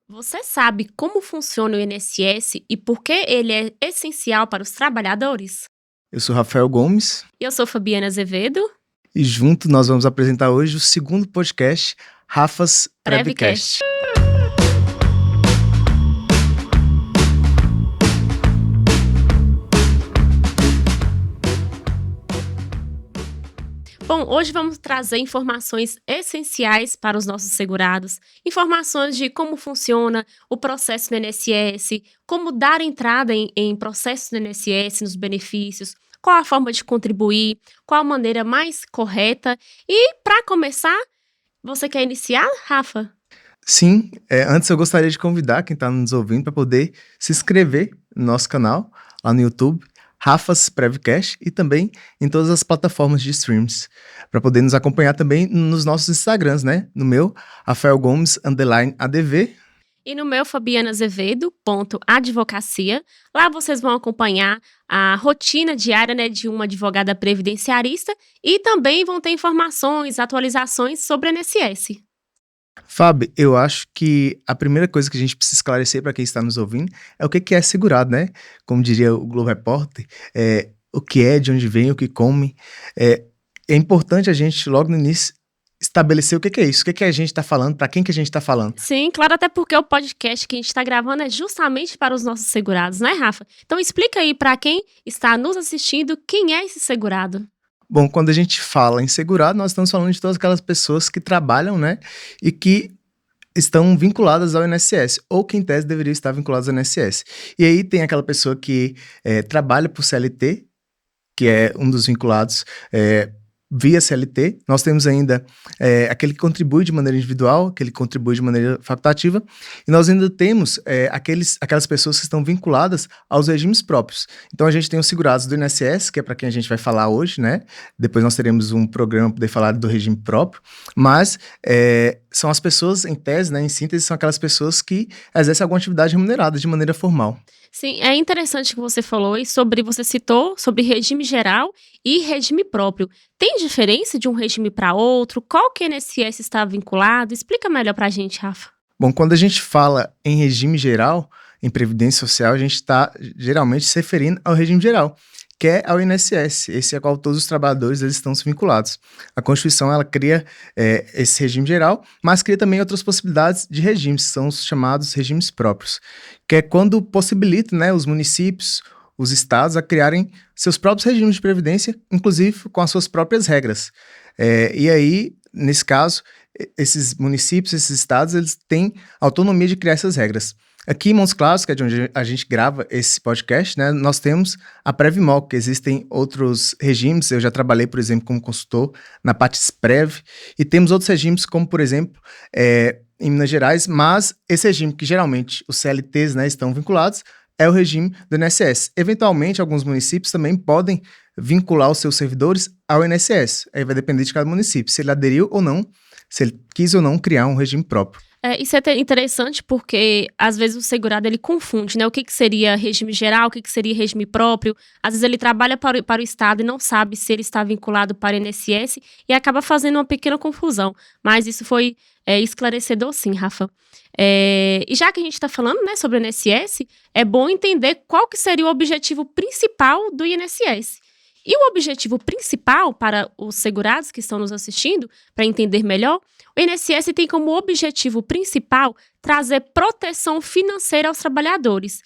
Você sabe como funciona o INSS e por que ele é essencial para os trabalhadores? Eu sou Rafael Gomes E eu sou Fabiana Azevedo, e junto nós vamos apresentar hoje o segundo podcast, Rafas Prevcast. Prevcast. Bom, hoje vamos trazer informações essenciais para os nossos segurados, informações de como funciona o processo do INSS, como dar entrada em processos do INSS, nos benefícios, qual a forma de contribuir, qual a maneira mais correta. E, para começar, você quer iniciar, Rafa? Sim, antes eu gostaria de convidar quem está nos ouvindo para poder se inscrever no nosso canal, lá no YouTube, Rafas Prevcast, e também em todas as plataformas de streams, para poder nos acompanhar também nos nossos Instagrams, né? No meu, Rafael Gomes, _ADV. E no meu, fabianazevedo.advocacia. Lá vocês vão acompanhar a rotina diária, né, de uma advogada previdenciarista e também vão ter informações, atualizações sobre a INSS. Fábio, eu acho que a primeira coisa que a gente precisa esclarecer para quem está nos ouvindo é o que é segurado, né? Como diria o Globo Repórter, o que é, de onde vem, o que come. É importante a gente, logo no início, estabelecer o que é isso, o que a gente está falando, para quem que a gente está falando. Sim, claro, até porque o podcast que a gente está gravando é justamente para os nossos segurados, né, Rafa? Então explica aí para quem está nos assistindo quem é esse segurado. Bom, quando a gente fala em segurado, nós estamos falando de todas aquelas pessoas que trabalham, né, e que estão vinculadas ao INSS, ou que em tese deveriam estar vinculadas ao INSS. E aí tem aquela pessoa que trabalha por CLT, que é um dos vinculados via CLT. Nós temos ainda aquele que contribui de maneira individual, aquele que contribui de maneira facultativa, e nós ainda temos aquelas pessoas que estão vinculadas aos regimes próprios. Então a gente tem os segurados do INSS, que é para quem a gente vai falar hoje, né? Depois nós teremos um programa para poder falar do regime próprio, mas são as pessoas, em tese, né, em síntese, são aquelas pessoas que exercem alguma atividade remunerada de maneira formal. Sim, é interessante que você falou e você citou sobre regime geral e regime próprio. Tem diferença de um regime para outro? Qual que o INSS está vinculado? Explica melhor para a gente, Rafa. Bom, quando a gente fala em regime geral, em previdência social, a gente está geralmente se referindo ao regime geral, que é ao INSS, esse é qual todos os trabalhadores eles estão se vinculados. A Constituição ela cria esse regime geral, mas cria também outras possibilidades de regimes, que são os chamados regimes próprios, que é quando possibilita, né, os municípios, os estados a criarem seus próprios regimes de previdência, inclusive com as suas próprias regras. E aí, nesse caso, esses municípios, esses estados, eles têm autonomia de criar essas regras. Aqui em Montes Claros, que é de onde a gente grava esse podcast, né, nós temos a Previmol, que existem outros regimes. Eu já trabalhei, por exemplo, como consultor na Patisprev, e temos outros regimes, como, por exemplo, em Minas Gerais, mas esse regime que geralmente os CLTs, né, estão vinculados é o regime do INSS. Eventualmente, alguns municípios também podem vincular os seus servidores ao INSS. Aí vai depender de cada município, se ele aderiu ou não, se ele quis ou não criar um regime próprio. Isso é interessante porque, às vezes, o segurado ele confunde, né? O que seria regime geral, o que seria regime próprio. Às vezes, ele trabalha para o Estado e não sabe se ele está vinculado para o INSS e acaba fazendo uma pequena confusão. Mas isso foi esclarecedor, sim, Rafa. E já que a gente está falando, né, sobre o INSS, é bom entender qual que seria o objetivo principal do INSS. E o objetivo principal para os segurados que estão nos assistindo, para entender melhor, o INSS tem como objetivo principal trazer proteção financeira aos trabalhadores,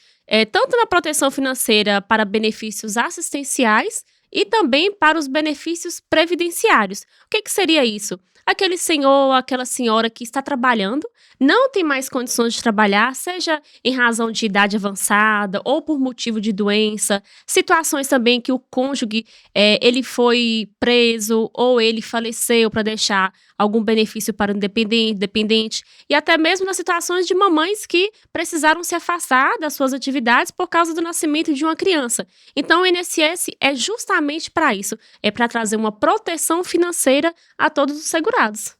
tanto na proteção financeira para benefícios assistenciais e também para os benefícios previdenciários. O que seria isso? Aquele senhor, aquela senhora que está trabalhando, não tem mais condições de trabalhar, seja em razão de idade avançada ou por motivo de doença, situações também que o cônjuge ele foi preso ou ele faleceu para deixar algum benefício para o dependente, e até mesmo nas situações de mamães que precisaram se afastar das suas atividades por causa do nascimento de uma criança. Então o INSS é justamente para isso, é para trazer uma proteção financeira a todos os segurados.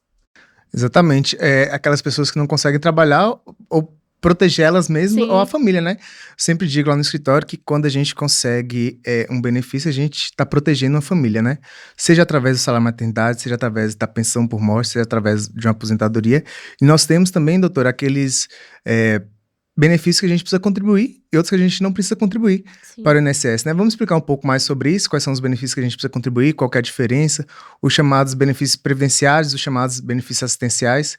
Exatamente. Aquelas pessoas que não conseguem trabalhar ou proteger elas mesmo ou a Sim. família, né? Sempre digo lá no escritório que quando a gente consegue um benefício, a gente está protegendo a família, né? Seja através do salário maternidade, seja através da pensão por morte, seja através de uma aposentadoria. E nós temos também, doutor, aqueles benefícios que a gente precisa contribuir e outros que a gente não precisa contribuir Sim. para o INSS, né? Vamos explicar um pouco mais sobre isso, quais são os benefícios que a gente precisa contribuir, qual que é a diferença, os chamados benefícios previdenciários, os chamados benefícios assistenciais.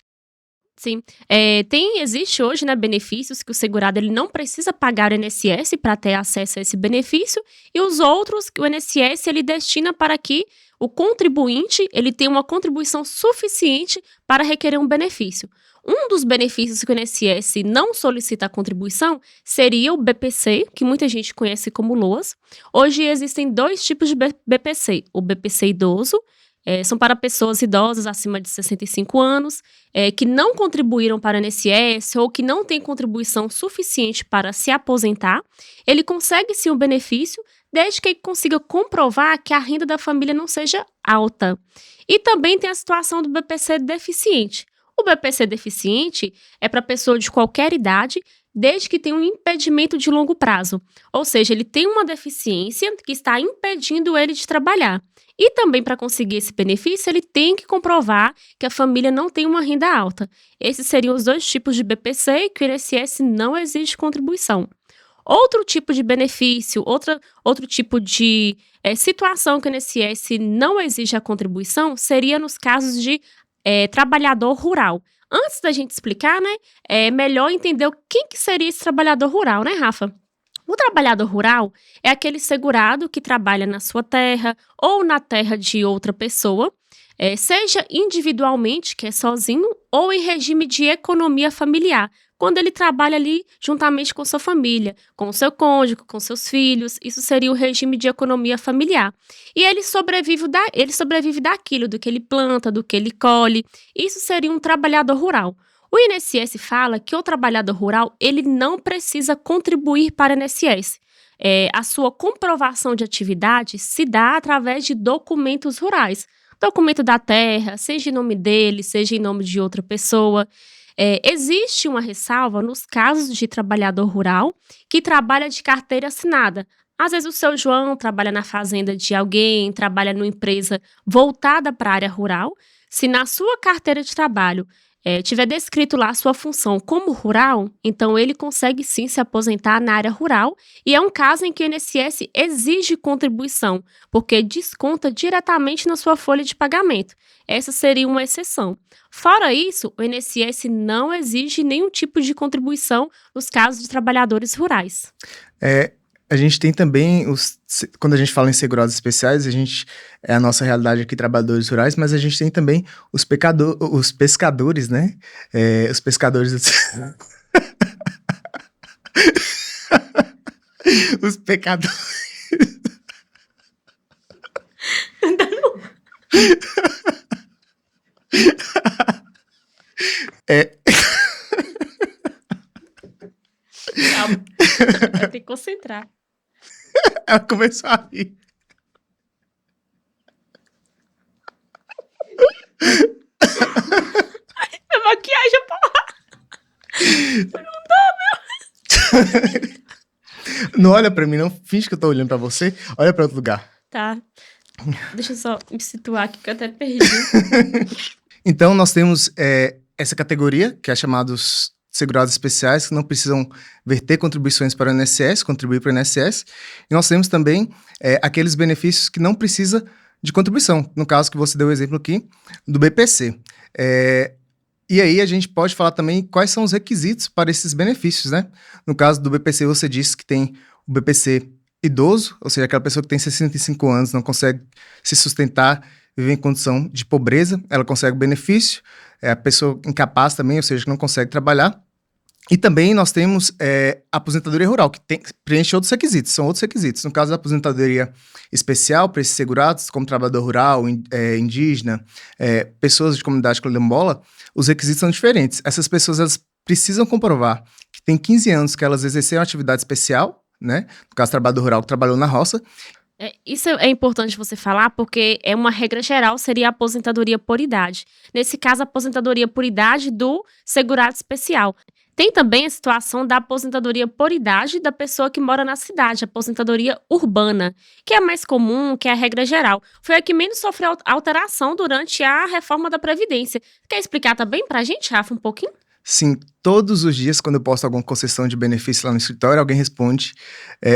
Sim. Existe hoje, né, benefícios que o segurado ele não precisa pagar o INSS para ter acesso a esse benefício, e os outros que o INSS ele destina para que o contribuinte ele tenha uma contribuição suficiente para requerer um benefício. Um dos benefícios que o INSS não solicita a contribuição seria o BPC, que muita gente conhece como LOAS. Hoje existem dois tipos de BPC: o BPC idoso, são para pessoas idosas acima de 65 anos, que não contribuíram para o INSS ou que não têm contribuição suficiente para se aposentar. Ele consegue sim o benefício, desde que ele consiga comprovar que a renda da família não seja alta. E também tem a situação do BPC deficiente. O BPC deficiente é para pessoa de qualquer idade, desde que tenha um impedimento de longo prazo. Ou seja, ele tem uma deficiência que está impedindo ele de trabalhar. E também, para conseguir esse benefício, ele tem que comprovar que a família não tem uma renda alta. Esses seriam os dois tipos de BPC e que o INSS não exige contribuição. Outro tipo de benefício, outro tipo de situação que o INSS não exige a contribuição seria nos casos de trabalhador rural. Antes da gente explicar, né, é melhor entender quem que seria esse trabalhador rural, né, Rafa? O trabalhador rural é aquele segurado que trabalha na sua terra ou na terra de outra pessoa, seja individualmente, que é sozinho, ou em regime de economia familiar, quando ele trabalha ali juntamente com sua família, com o seu cônjuge, com seus filhos. Isso seria o regime de economia familiar. E ele sobrevive daquilo, do que ele planta, do que ele colhe. Isso seria um trabalhador rural. O INSS fala que o trabalhador rural ele não precisa contribuir para o INSS. A sua comprovação de atividade se dá através de documentos rurais. Documento da terra, seja em nome dele, seja em nome de outra pessoa. Existe uma ressalva nos casos de trabalhador rural que trabalha de carteira assinada. Às vezes o seu João trabalha na fazenda de alguém, trabalha numa empresa voltada para a área rural. Se na sua carteira de trabalho tiver descrito lá a sua função como rural, então ele consegue sim se aposentar na área rural, e é um caso em que o INSS exige contribuição, porque desconta diretamente na sua folha de pagamento. Essa seria uma exceção. Fora isso, o INSS não exige nenhum tipo de contribuição nos casos de trabalhadores rurais. A gente tem também, quando a gente fala em segurados especiais, é a nossa realidade aqui, trabalhadores rurais, mas a gente tem também os pescadores, né? Os pescadores... Os pecadores... Calma, eu tenho que concentrar. Ela começou a rir. A maquiagem, porra! Não olha pra mim, não finge que eu tô olhando pra você. Olha pra outro lugar. Tá. Deixa eu só me situar aqui, que eu até perdi. Então, nós temos essa categoria, que é chamados segurados especiais, que não precisam verter contribuições para o INSS, contribuir para o INSS. E nós temos também aqueles benefícios que não precisa de contribuição. No caso que você deu o exemplo aqui, do BPC. E aí a gente pode falar também quais são os requisitos para esses benefícios, né? No caso do BPC, você disse que tem o BPC idoso, ou seja, aquela pessoa que tem 65 anos, não consegue se sustentar, viver em condição de pobreza, ela consegue o benefício. A pessoa incapaz também, ou seja, que não consegue trabalhar. E também nós temos a aposentadoria rural, que preenche outros requisitos, são outros requisitos. No caso da aposentadoria especial para esses segurados, como trabalhador rural, indígena, pessoas de comunidade quilombola, os requisitos são diferentes. Essas pessoas elas precisam comprovar que tem 15 anos que elas exerceram atividade especial, né? No caso, trabalhador rural que trabalhou na roça. Isso é importante você falar, porque é uma regra geral, seria a aposentadoria por idade. Nesse caso, a aposentadoria por idade do segurado especial. Tem também a situação da aposentadoria por idade da pessoa que mora na cidade, aposentadoria urbana, que é a mais comum, que é a regra geral. Foi a que menos sofreu alteração durante a reforma da Previdência. Quer explicar também pra gente, Rafa, um pouquinho? Sim, todos os dias, quando eu posto alguma concessão de benefício lá no escritório, alguém responde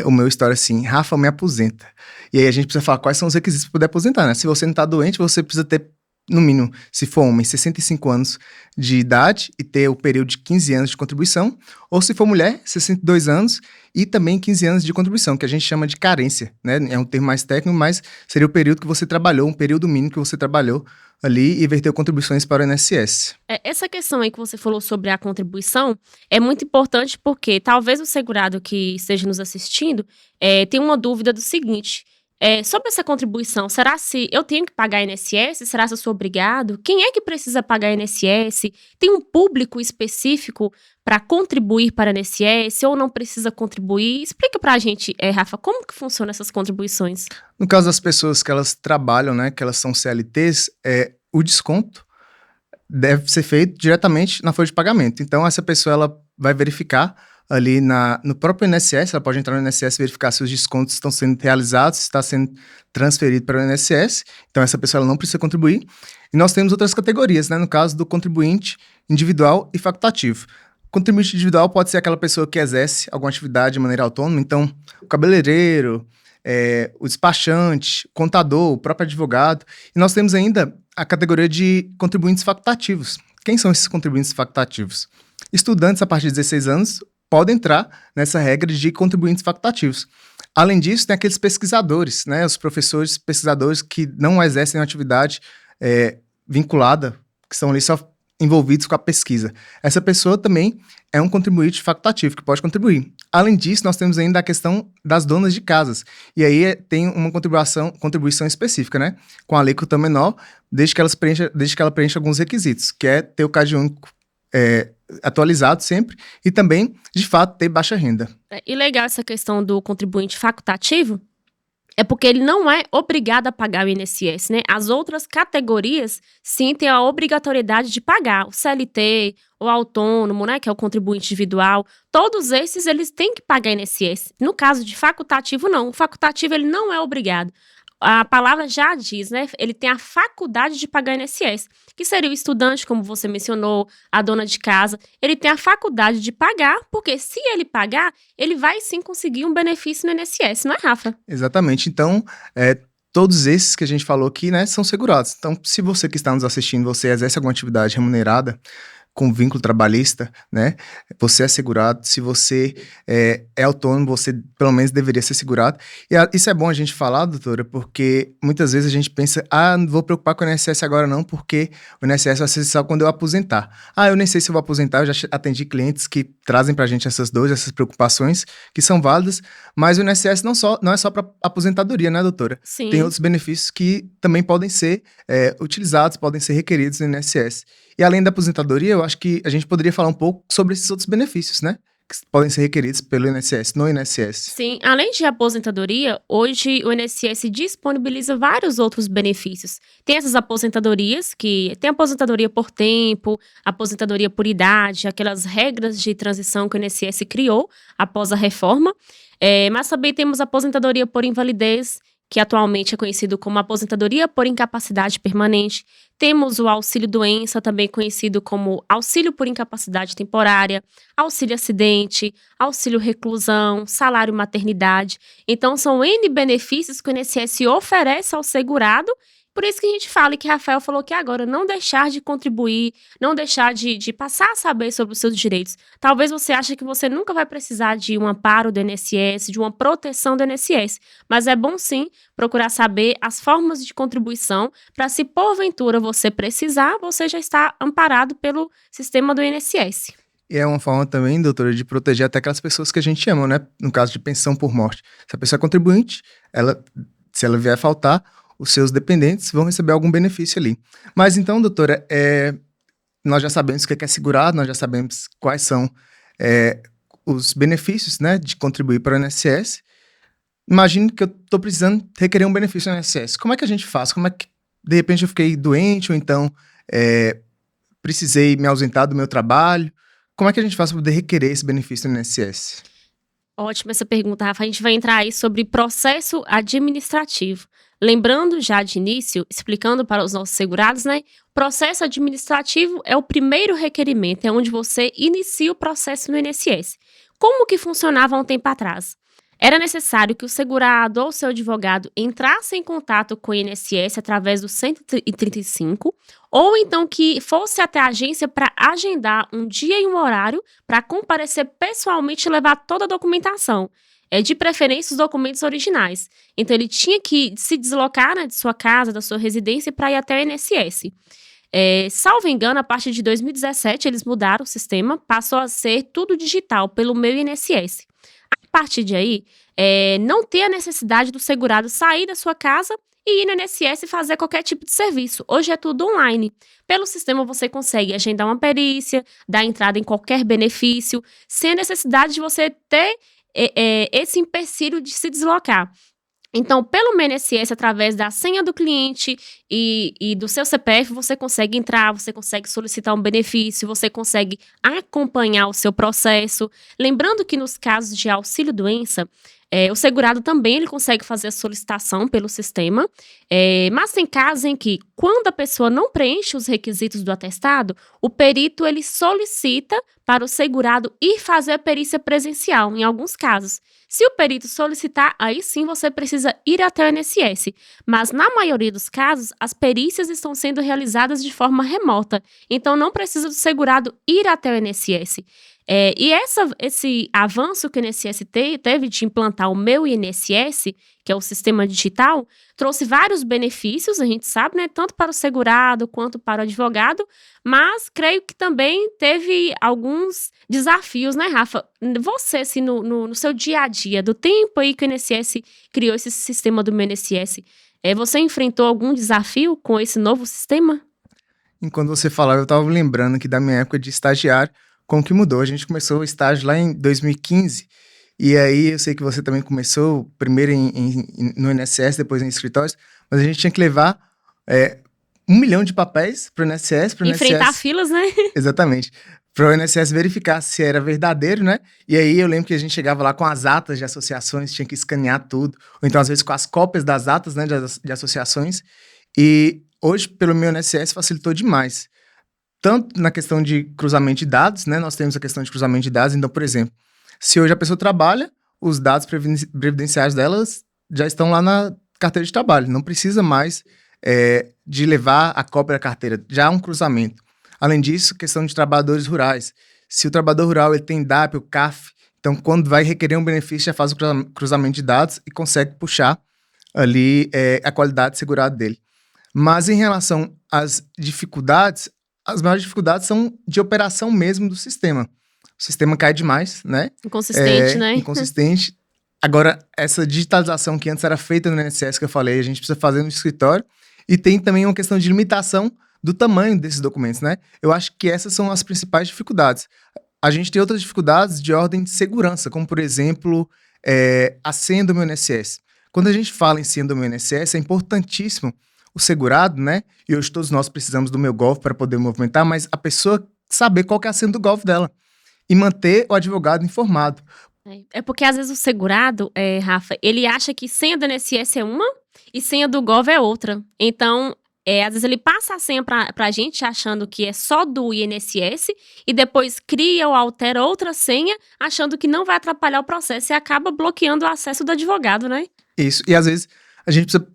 o meu história assim: Rafa, me aposenta. E aí a gente precisa falar quais são os requisitos para poder aposentar, né? Se você não está doente, você precisa ter, no mínimo, se for homem, 65 anos de idade e ter o período de 15 anos de contribuição, ou se for mulher, 62 anos e também 15 anos de contribuição, que a gente chama de carência, né? É um termo mais técnico, mas seria o período que você trabalhou, um período mínimo que você trabalhou ali e verteu contribuições para o INSS. Essa questão aí que você falou sobre a contribuição é muito importante porque talvez o segurado que esteja nos assistindo tenha uma dúvida do seguinte: sobre essa contribuição, será se eu tenho que pagar INSS? Será se eu sou obrigado? Quem é que precisa pagar INSS? Tem um público específico para contribuir para INSS ou não precisa contribuir? Explica pra gente, Rafa, como que funcionam essas contribuições? No caso das pessoas que elas trabalham, né, que elas são CLTs, o desconto deve ser feito diretamente na folha de pagamento. Então, essa pessoa ela vai verificar ali no próprio INSS, ela pode entrar no INSS e verificar se os descontos estão sendo realizados, se está sendo transferido para o INSS. Então, essa pessoa ela não precisa contribuir. E nós temos outras categorias, né, no caso do contribuinte individual e facultativo. O contribuinte individual pode ser aquela pessoa que exerce alguma atividade de maneira autônoma. Então, o cabeleireiro, o despachante, o contador, o próprio advogado. E nós temos ainda a categoria de contribuintes facultativos. Quem são esses contribuintes facultativos? Estudantes a partir de 16 anos podem entrar nessa regra de contribuintes facultativos. Além disso, tem aqueles pesquisadores, né, os professores pesquisadores que não exercem uma atividade vinculada, que são ali só envolvidos com a pesquisa. Essa pessoa também é um contribuinte facultativo, que pode contribuir. Além disso, nós temos ainda a questão das donas de casas. E aí tem uma contribuição específica, né? Com a alíquota menor, desde que ela preencha alguns requisitos, que é ter o CAD único atualizado sempre e também, de fato, ter baixa renda. E legal essa questão do contribuinte facultativo, é porque ele não é obrigado a pagar o INSS, né? As outras categorias, sim, têm a obrigatoriedade de pagar. O CLT, o autônomo, né, que é o contribuinte individual, todos esses, eles têm que pagar INSS. No caso de facultativo, não. O facultativo, ele não é obrigado. A palavra já diz, né? Ele tem a faculdade de pagar INSS, que seria o estudante, como você mencionou, a dona de casa. Ele tem a faculdade de pagar, porque se ele pagar, ele vai sim conseguir um benefício no INSS, não é, Rafa? Exatamente. Então, todos esses que a gente falou aqui, né, são segurados. Então, se você que está nos assistindo, você exerce alguma atividade remunerada com vínculo trabalhista, né? Você é segurado. Se você é autônomo, você pelo menos deveria ser segurado. E isso é bom a gente falar, doutora, porque muitas vezes a gente pensa, não vou preocupar com o INSS agora não, porque o INSS vai ser só quando eu aposentar. Eu nem sei se eu vou aposentar, eu já atendi clientes que trazem pra gente essas dores, essas preocupações, que são válidas, mas o INSS não é só para aposentadoria, né, doutora? Sim. Tem outros benefícios que também podem ser utilizados, podem ser requeridos no INSS. E além da aposentadoria, eu acho que a gente poderia falar um pouco sobre esses outros benefícios, né? Que podem ser requeridos pelo INSS, no INSS. Sim, além de aposentadoria, hoje o INSS disponibiliza vários outros benefícios. Tem essas aposentadorias, que tem aposentadoria por tempo, aposentadoria por idade, aquelas regras de transição que o INSS criou após a reforma. Mas também temos aposentadoria por invalidez, que atualmente é conhecido como aposentadoria por incapacidade permanente. Temos o auxílio-doença, também conhecido como auxílio por incapacidade temporária, auxílio-acidente, auxílio-reclusão, salário-maternidade. Então, são N benefícios que o INSS oferece ao segurado. Por isso que a gente fala, e que Rafael falou que agora, não deixar de contribuir, não deixar de passar a saber sobre os seus direitos. Talvez você ache que você nunca vai precisar de um amparo do INSS, de uma proteção do INSS, mas é bom sim procurar saber as formas de contribuição para, se porventura você precisar, você já está amparado pelo sistema do INSS. E é uma forma também, doutora, de proteger até aquelas pessoas que a gente ama, né? No caso de pensão por morte. Se a pessoa é contribuinte, se ela vier a faltar, os seus dependentes vão receber algum benefício ali. Mas então, doutora, nós já sabemos o que é segurado, nós já sabemos quais são os benefícios, né, de contribuir para o INSS. Imagine que eu estou precisando requerer um benefício no INSS. Como é que a gente faz? Como é que, de repente, eu fiquei doente ou então precisei me ausentar do meu trabalho? como é que a gente faz para poder requerer esse benefício no INSS? Ótima essa pergunta, Rafa. A gente vai entrar aí sobre processo administrativo. Lembrando já de início, explicando para os nossos segurados, né? Processo administrativo é o primeiro requerimento, é onde você inicia o processo no INSS. Como que funcionava há um tempo atrás? Era necessário que o segurado ou seu advogado entrasse em contato com o INSS através do 135, ou então que fosse até a agência para agendar um dia e um horário para comparecer pessoalmente e levar toda a documentação. De preferência os documentos originais. Então ele tinha que se deslocar, né, de sua casa, da sua residência, para ir até o INSS. Salvo engano, a partir de 2017 eles mudaram o sistema, passou a ser tudo digital pelo Meu INSS. A partir de aí, não ter a necessidade do segurado sair da sua casa e ir no INSS e fazer qualquer tipo de serviço. Hoje é tudo online. Pelo sistema você consegue agendar uma perícia, dar entrada em qualquer benefício, sem a necessidade de você ter esse empecilho de se deslocar. Então, pelo INSS, através da senha do cliente e do seu CPF, você consegue entrar, você consegue solicitar um benefício, você consegue acompanhar o seu processo. Lembrando que nos casos de auxílio-doença, o segurado também ele consegue fazer a solicitação pelo sistema, mas tem casos em que, quando a pessoa não preenche os requisitos do atestado, o perito ele solicita para o segurado ir fazer a perícia presencial, em alguns casos. Se o perito solicitar, aí sim você precisa ir até o INSS. Mas na maioria dos casos, as perícias estão sendo realizadas de forma remota. Então não precisa do segurado ir até o INSS. E esse avanço que o INSS teve de implantar o Meu INSS, que é o sistema digital, trouxe vários benefícios, a gente sabe, né? Tanto para o segurado quanto para o advogado, mas creio que também teve alguns desafios, né, Rafa? Você, assim, no seu dia a dia, do tempo aí que o INSS criou esse sistema do Meu INSS, você enfrentou algum desafio com esse novo sistema? Enquanto você falava, eu estava lembrando que da minha época de estagiário, como que mudou. A gente começou o estágio lá em 2015, e aí eu sei que você também começou primeiro no INSS, depois em escritórios, mas a gente tinha que levar 1 milhão de papéis para o INSS. Enfrentar filas, né? Exatamente. Para o INSS verificar se era verdadeiro, né? E aí eu lembro que a gente chegava lá com as atas de associações, tinha que escanear tudo, ou então às vezes com as cópias das atas, né, de associações, e hoje, pelo Meu INSS, facilitou demais. Tanto na questão de cruzamento de dados, né? Nós temos a questão de cruzamento de dados. Então, por exemplo, se hoje a pessoa trabalha, os dados previdenciários delas já estão lá na carteira de trabalho. Não precisa mais de levar a cópia da carteira. Já há um cruzamento. Além disso, questão de trabalhadores rurais. Se o trabalhador rural ele tem DAP ou CAF, então quando vai requerer um benefício, já faz o cruzamento de dados e consegue puxar ali a qualidade segurada dele. Mas em relação às dificuldades, as maiores dificuldades são de operação mesmo do sistema. O sistema cai demais, né? Inconsistente, né? Inconsistente. Agora, essa digitalização que antes era feita no INSS, que eu falei, a gente precisa fazer no escritório. E tem também uma questão de limitação do tamanho desses documentos, né? Eu acho que essas são as principais dificuldades. A gente tem outras dificuldades de ordem de segurança, como, por exemplo, a senha do Meu INSS. Quando a gente fala em senha do Meu INSS, é importantíssimo o segurado, né? E hoje todos nós precisamos do Meu Gov para poder movimentar, mas a pessoa saber qual que é a senha do Gov dela e manter o advogado informado. É porque às vezes o segurado, Rafa, ele acha que senha do INSS é uma e senha do Gov é outra. Então, às vezes ele passa a senha pra gente achando que é só do INSS e depois cria ou altera outra senha achando que não vai atrapalhar o processo e acaba bloqueando o acesso do advogado, né? Isso, e às vezes a gente precisa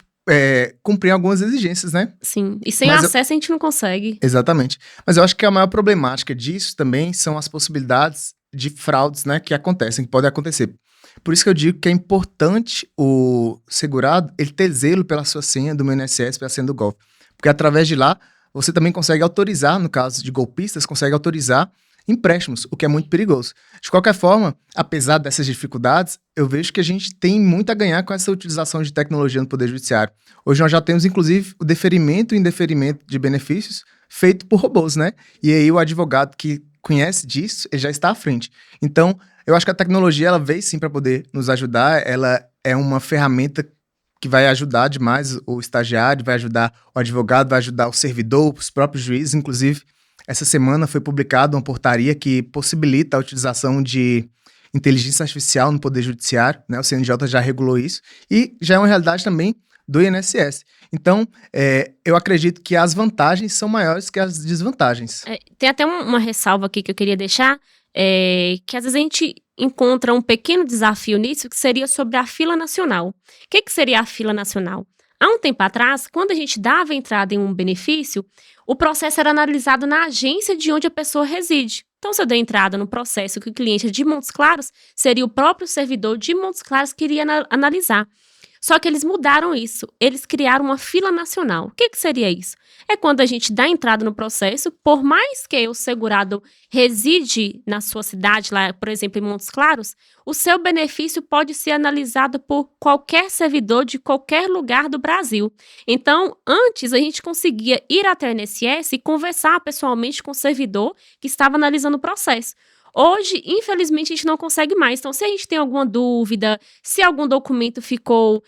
cumprir algumas exigências, né? Sim, e sem acesso a gente não consegue. Exatamente. Mas eu acho que a maior problemática disso também são as possibilidades de fraudes, né, que acontecem, que podem acontecer. Por isso que eu digo que é importante o segurado ele ter zelo pela sua senha do Meu INSS, pela senha do Gov. Porque através de lá, você também consegue autorizar, no caso de golpistas, consegue autorizar empréstimos, o que é muito perigoso. De qualquer forma, apesar dessas dificuldades, eu vejo que a gente tem muito a ganhar com essa utilização de tecnologia no Poder Judiciário. Hoje nós já temos, inclusive, o deferimento e indeferimento de benefícios feito por robôs, né? E aí o advogado que conhece disso, ele já está à frente. Então, eu acho que a tecnologia, ela veio sim para poder nos ajudar, ela é uma ferramenta que vai ajudar demais o estagiário, vai ajudar o advogado, vai ajudar o servidor, os próprios juízes, inclusive essa semana foi publicada uma portaria que possibilita a utilização de inteligência artificial no Poder Judiciário, né? O CNJ já regulou isso e já é uma realidade também do INSS. Então, eu acredito que as vantagens são maiores que as desvantagens. Tem até uma ressalva aqui que eu queria deixar, que às vezes a gente encontra um pequeno desafio nisso, que seria sobre a fila nacional. O que seria a fila nacional? Há um tempo atrás, quando a gente dava entrada em um benefício, o processo era analisado na agência de onde a pessoa reside. Então, se eu der entrada no processo que o cliente é de Montes Claros, seria o próprio servidor de Montes Claros que iria analisar. Só que eles mudaram isso, eles criaram uma fila nacional. O que seria isso? É quando a gente dá entrada no processo, por mais que o segurado reside na sua cidade, lá, por exemplo, em Montes Claros, o seu benefício pode ser analisado por qualquer servidor de qualquer lugar do Brasil. Então, antes a gente conseguia ir até o INSS e conversar pessoalmente com o servidor que estava analisando o processo. Hoje, infelizmente, a gente não consegue mais. Então, se a gente tem alguma dúvida, se algum documento ficou,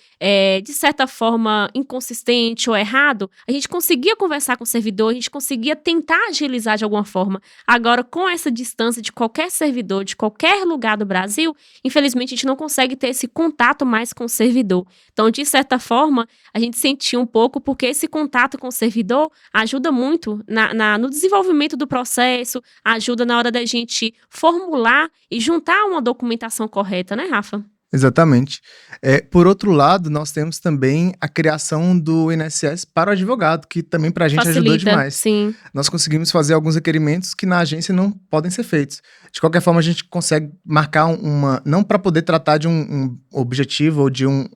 de certa forma, inconsistente ou errado, a gente conseguia conversar com o servidor, a gente conseguia tentar agilizar de alguma forma. Agora, com essa distância de qualquer servidor, de qualquer lugar do Brasil, infelizmente, a gente não consegue ter esse contato mais com o servidor. Então, de certa forma, a gente sentiu um pouco, porque esse contato com o servidor ajuda muito no desenvolvimento do processo, ajuda na hora da gente formular e juntar uma documentação correta, né, Rafa? Exatamente. Por outro lado, nós temos também a criação do INSS para o advogado, que também para a gente ajudou demais. Sim. Nós conseguimos fazer alguns requerimentos que na agência não podem ser feitos. De qualquer forma, a gente consegue marcar não para poder tratar de um objetivo ou de um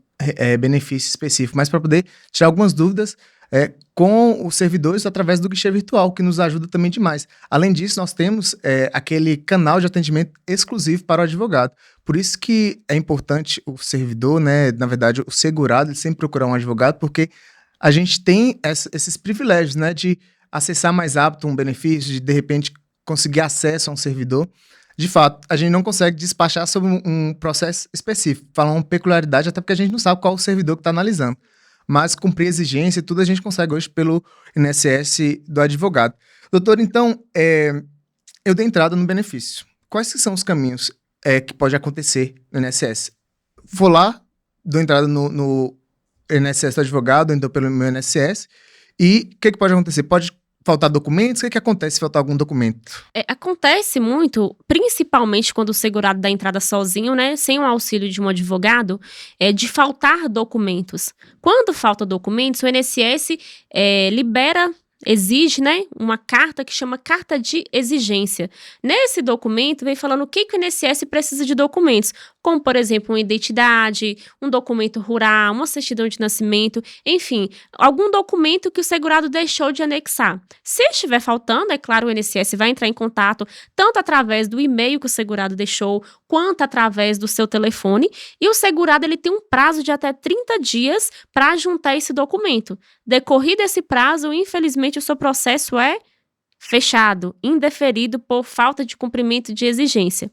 benefício específico, mas para poder tirar algumas dúvidas com os servidores através do guichê virtual, que nos ajuda também demais. Além disso, nós temos aquele canal de atendimento exclusivo para o advogado. Por isso que é importante o servidor, né, na verdade, o segurado, ele sempre procurar um advogado, porque a gente tem esses privilégios, né, de acessar mais rápido um benefício, de repente, conseguir acesso a um servidor. De fato, a gente não consegue despachar sobre um processo específico, falar uma peculiaridade, até porque a gente não sabe qual o servidor que está analisando. Mas cumprir exigência, tudo a gente consegue hoje pelo INSS do advogado. Doutor, então, eu dei entrada no benefício. Quais que são os caminhos que pode acontecer no INSS? Vou lá, dou entrada no INSS do advogado, então pelo meu INSS, e o que pode acontecer? Pode faltar documentos? O que acontece se faltar algum documento? Acontece muito, principalmente quando o segurado dá entrada sozinho, né, sem o auxílio de um advogado, de faltar documentos. Quando falta documentos, o INSS exige, né, uma carta que chama carta de exigência. Nesse documento vem falando o que o INSS precisa de documentos, como, por exemplo, uma identidade, um documento rural, uma certidão de nascimento, enfim, algum documento que o segurado deixou de anexar. Se estiver faltando, é claro, o INSS vai entrar em contato tanto através do e-mail que o segurado deixou, quanto através do seu telefone, e o segurado ele tem um prazo de até 30 dias para juntar esse documento. Decorrido esse prazo, infelizmente, o seu processo é fechado, indeferido por falta de cumprimento de exigência.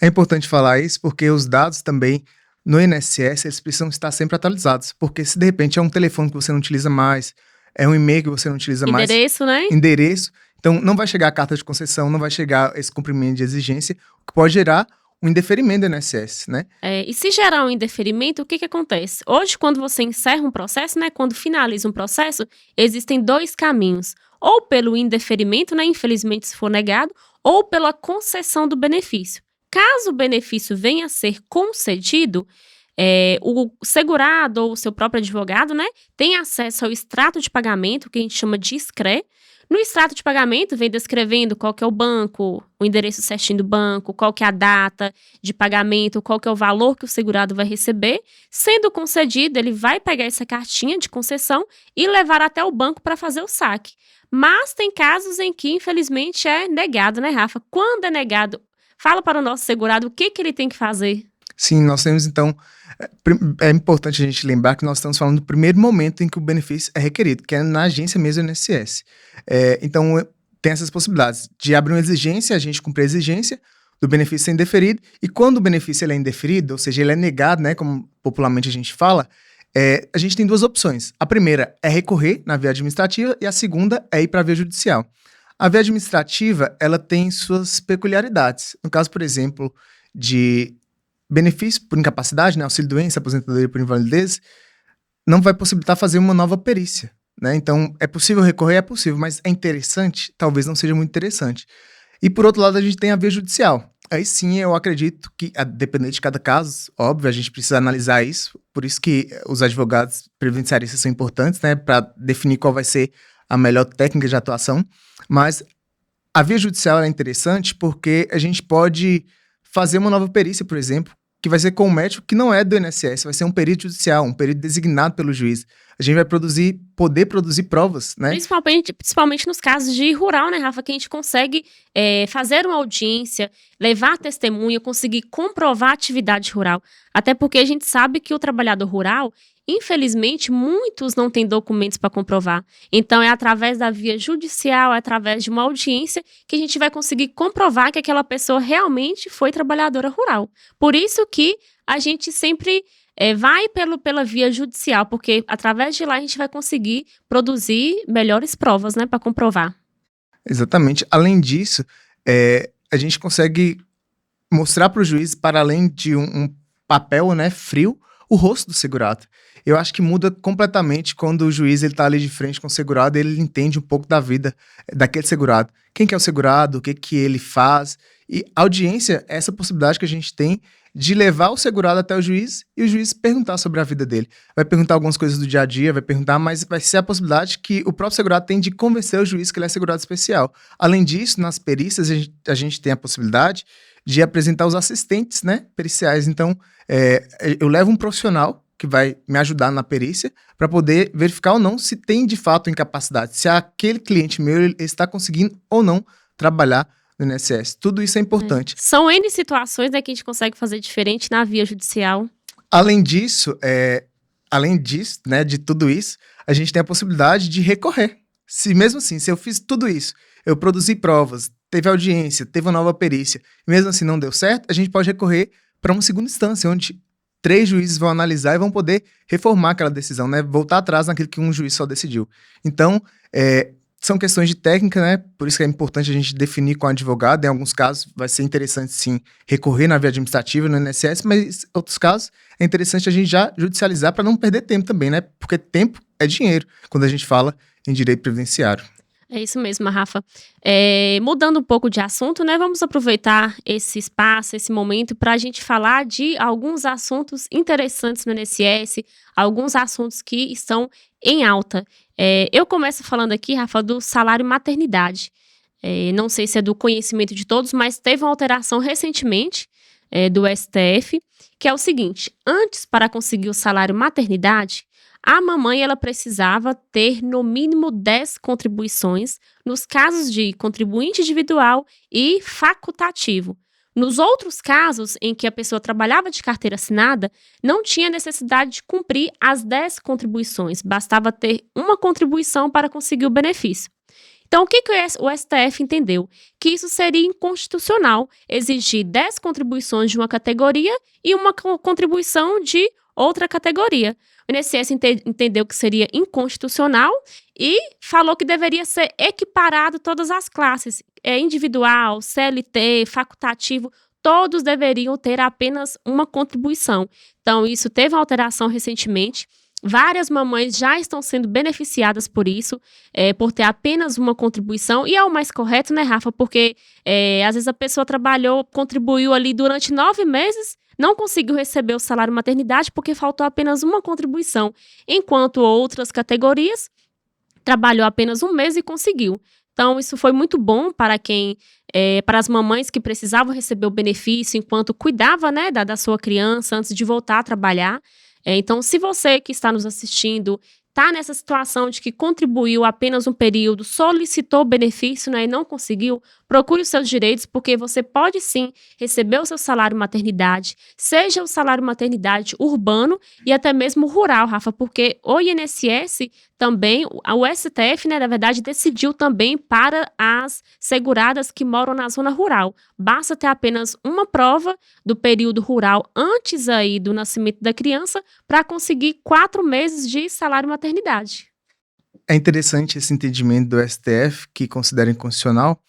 É importante falar isso porque os dados também no INSS eles precisam estar sempre atualizados, porque se de repente é um telefone que você não utiliza mais, é um e-mail que você não utiliza mais. Endereço, né? Endereço. Então não vai chegar a carta de concessão, não vai chegar esse cumprimento de exigência, o que pode gerar um indeferimento do INSS, né? E se gerar um indeferimento, o que acontece? Hoje, quando você encerra um processo, né, quando finaliza um processo, existem dois caminhos. Ou pelo indeferimento, né, infelizmente se for negado, ou pela concessão do benefício. Caso o benefício venha a ser concedido, o segurado ou o seu próprio advogado, né, tem acesso ao extrato de pagamento, que a gente chama de SCRE. No extrato de pagamento, vem descrevendo qual que é o banco, o endereço certinho do banco, qual que é a data de pagamento, qual que é o valor que o segurado vai receber. Sendo concedido, ele vai pegar essa cartinha de concessão e levar até o banco para fazer o saque. Mas tem casos em que, infelizmente, é negado, né, Rafa? Quando é negado, fala para o nosso segurado o que ele tem que fazer. Sim, nós temos então, é importante a gente lembrar que nós estamos falando do primeiro momento em que o benefício é requerido, que é na agência mesmo do INSS. Então, tem essas possibilidades de abrir uma exigência, a gente cumprir a exigência do benefício ser indeferido, e quando o benefício ele é indeferido, ou seja, ele é negado, né, como popularmente a gente fala, a gente tem duas opções. A primeira é recorrer na via administrativa e a segunda é ir para a via judicial. A via administrativa, ela tem suas peculiaridades. No caso, por exemplo, de benefício por incapacidade, né, auxílio-doença, aposentadoria por invalidez, não vai possibilitar fazer uma nova perícia, né? Então, é possível recorrer? É possível, mas é interessante? Talvez não seja muito interessante. E, por outro lado, a gente tem a via judicial. Aí sim, eu acredito que, dependendo de cada caso, óbvio, a gente precisa analisar isso, por isso que os advogados previdenciaristas são importantes, né, para definir qual vai ser a melhor técnica de atuação, mas a via judicial é interessante porque a gente pode fazer uma nova perícia, por exemplo, que vai ser com um médico que não é do INSS, vai ser um perito judicial, um perito designado pelo juiz. A gente vai poder produzir provas, né? Principalmente nos casos de rural, né, Rafa? Que a gente consegue fazer uma audiência, levar testemunha, conseguir comprovar a atividade rural. Até porque a gente sabe que o trabalhador rural, infelizmente, muitos não têm documentos para comprovar. Então, é através da via judicial, é através de uma audiência, que a gente vai conseguir comprovar que aquela pessoa realmente foi trabalhadora rural. Por isso que a gente sempre vai pela via judicial, porque através de lá a gente vai conseguir produzir melhores provas, né, para comprovar. Exatamente. Além disso, a gente consegue mostrar para o juiz, para além de um papel, né, frio, o rosto do segurado. Eu acho que muda completamente quando o juiz está ali de frente com o segurado e ele entende um pouco da vida daquele segurado. Quem que é o segurado, o que ele faz. E a audiência é essa possibilidade que a gente tem de levar o segurado até o juiz e o juiz perguntar sobre a vida dele. Vai perguntar algumas coisas do dia a dia, vai perguntar, mas vai ser a possibilidade que o próprio segurado tem de convencer o juiz que ele é segurado especial. Além disso, nas perícias, a gente tem a possibilidade de apresentar os assistentes, né, periciais. Então, eu levo um profissional que vai me ajudar na perícia para poder verificar ou não se tem de fato incapacidade, se aquele cliente meu ele está conseguindo ou não trabalhar no INSS. Tudo isso é importante. São N situações, né, que a gente consegue fazer diferente na via judicial. Além disso, né, de tudo isso, a gente tem a possibilidade de recorrer. Se mesmo assim, se eu fiz tudo isso, eu produzi provas, teve audiência, teve uma nova perícia, e mesmo assim não deu certo, a gente pode recorrer para uma segunda instância, onde 3 juízes vão analisar e vão poder reformar aquela decisão, né? Voltar atrás naquilo que um juiz só decidiu. Então, são questões de técnica, né? Por isso que é importante a gente definir com o advogado. Em alguns casos, vai ser interessante, sim, recorrer na via administrativa, no INSS, mas em outros casos, é interessante a gente já judicializar para não perder tempo também, né? Porque tempo é dinheiro, quando a gente fala em direito previdenciário. É isso mesmo, Rafa. Mudando um pouco de assunto, né? Vamos aproveitar esse espaço, esse momento, para a gente falar de alguns assuntos interessantes no INSS, alguns assuntos que estão em alta. Eu começo falando aqui, Rafa, do salário maternidade. Não sei se é do conhecimento de todos, mas teve uma alteração recentemente do STF, que é o seguinte: antes, para conseguir o salário maternidade, a mamãe ela precisava ter no mínimo 10 contribuições nos casos de contribuinte individual e facultativo. Nos outros casos em que a pessoa trabalhava de carteira assinada, não tinha necessidade de cumprir as 10 contribuições, bastava ter uma contribuição para conseguir o benefício. Então, o que o STF entendeu? Que isso seria inconstitucional, exigir 10 contribuições de uma categoria e uma contribuição de outra categoria. O INSS entendeu que seria inconstitucional e falou que deveria ser equiparado todas as classes, individual, CLT, facultativo, todos deveriam ter apenas uma contribuição. Então, isso teve uma alteração recentemente. Várias mamães já estão sendo beneficiadas por isso, por ter apenas uma contribuição, e é o mais correto, né, Rafa? Porque às vezes a pessoa contribuiu ali durante 9 meses, não conseguiu receber o salário maternidade porque faltou apenas uma contribuição, enquanto outras categorias trabalhou apenas 1 mês e conseguiu. Então, isso foi muito bom para para as mamães que precisavam receber o benefício enquanto cuidava, né, da sua criança antes de voltar a trabalhar. Então, se você que está nos assistindo está nessa situação de que contribuiu apenas um período, solicitou benefício, né, e não conseguiu, procure os seus direitos, porque você pode sim receber o seu salário maternidade, seja o salário maternidade urbano e até mesmo rural, Rafa, porque o INSS também, o STF, né, na verdade, decidiu também para as seguradas que moram na zona rural. Basta ter apenas uma prova do período rural antes aí do nascimento da criança para conseguir 4 meses de salário maternidade. É interessante esse entendimento do STF, que considera inconstitucional,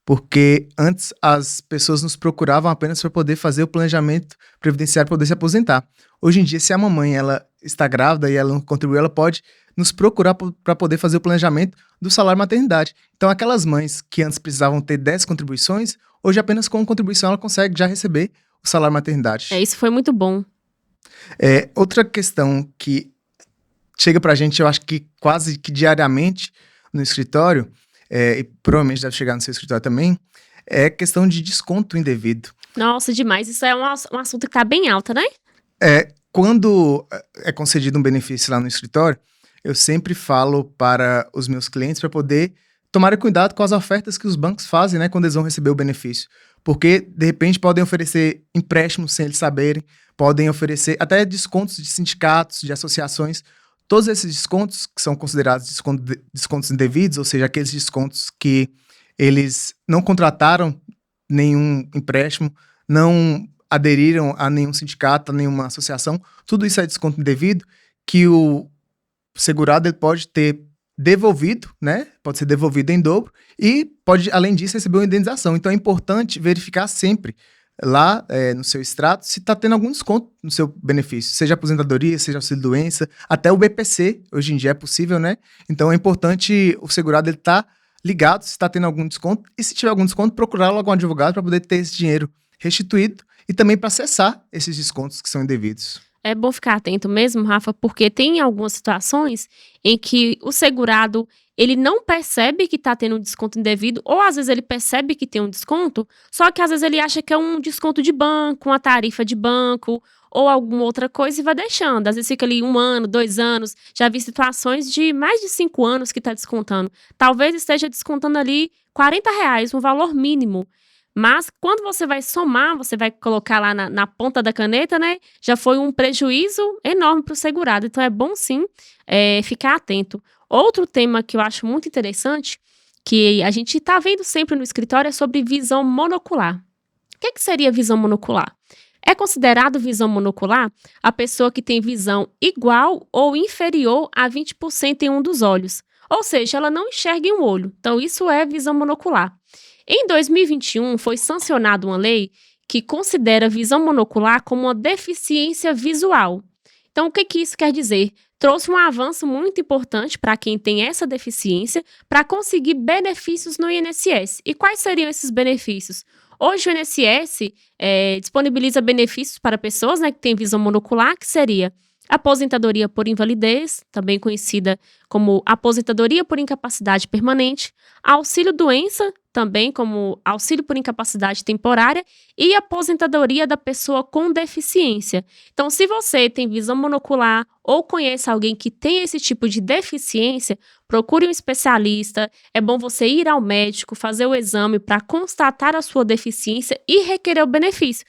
porque antes as pessoas nos procuravam apenas para poder fazer o planejamento previdenciário para poder se aposentar. Hoje em dia, se a mamãe ela está grávida e ela não contribuiu, ela pode nos procurar para poder fazer o planejamento do salário maternidade. Então, aquelas mães que antes precisavam ter 10 contribuições, hoje apenas com uma contribuição ela consegue já receber o salário maternidade. Isso foi muito bom. Outra questão que chega para a gente, eu acho que quase que diariamente no escritório, e provavelmente deve chegar no seu escritório também, é questão de desconto indevido. Nossa, demais. Isso é um assunto que tá bem alta, né? Quando é concedido um benefício lá no escritório, eu sempre falo para os meus clientes para poder tomarem cuidado com as ofertas que os bancos fazem, né, quando eles vão receber o benefício. Porque, de repente, podem oferecer empréstimos sem eles saberem, podem oferecer até descontos de sindicatos, de associações. Todos esses descontos, que são considerados descontos indevidos, ou seja, aqueles descontos que eles não contrataram nenhum empréstimo, não aderiram a nenhum sindicato, a nenhuma associação, tudo isso é desconto indevido, que o segurado ele pode ter devolvido, né? Pode ser devolvido em dobro e pode, além disso, receber uma indenização. Então é importante verificar sempre lá no seu extrato se está tendo algum desconto no seu benefício, seja aposentadoria, seja auxílio-doença, até o BPC, hoje em dia é possível, né? Então é importante o segurado ele estar ligado se está tendo algum desconto e se tiver algum desconto, procurar logo um advogado para poder ter esse dinheiro restituído e também para acessar esses descontos que são indevidos. É bom ficar atento mesmo, Rafa, porque tem algumas situações em que o segurado ele não percebe que está tendo um desconto indevido, ou às vezes ele percebe que tem um desconto, só que às vezes ele acha que é um desconto de banco, uma tarifa de banco, ou alguma outra coisa e vai deixando. Às vezes fica ali 1 ano, 2 anos, já vi situações de mais de 5 anos que está descontando. Talvez esteja descontando ali R$ 40, um valor mínimo. Mas quando você vai somar, você vai colocar lá na ponta da caneta, né? Já foi um prejuízo enorme para o segurado. Então é bom sim ficar atento. Outro tema que eu acho muito interessante, que a gente está vendo sempre no escritório, é sobre visão monocular. O que seria visão monocular? É considerado visão monocular a pessoa que tem visão igual ou inferior a 20% em um dos olhos. Ou seja, ela não enxerga em um olho. Então isso é visão monocular. Em 2021, foi sancionada uma lei que considera visão monocular como uma deficiência visual. Então, o que isso quer dizer? Trouxe um avanço muito importante para quem tem essa deficiência para conseguir benefícios no INSS. E quais seriam esses benefícios? Hoje o INSS disponibiliza benefícios para pessoas, né, que têm visão monocular, que seria aposentadoria por invalidez, também conhecida como aposentadoria por incapacidade permanente, auxílio-doença, também como auxílio por incapacidade temporária, e aposentadoria da pessoa com deficiência. Então, se você tem visão monocular ou conhece alguém que tem esse tipo de deficiência, procure um especialista. É bom você ir ao médico, fazer o exame para constatar a sua deficiência e requerer o benefício.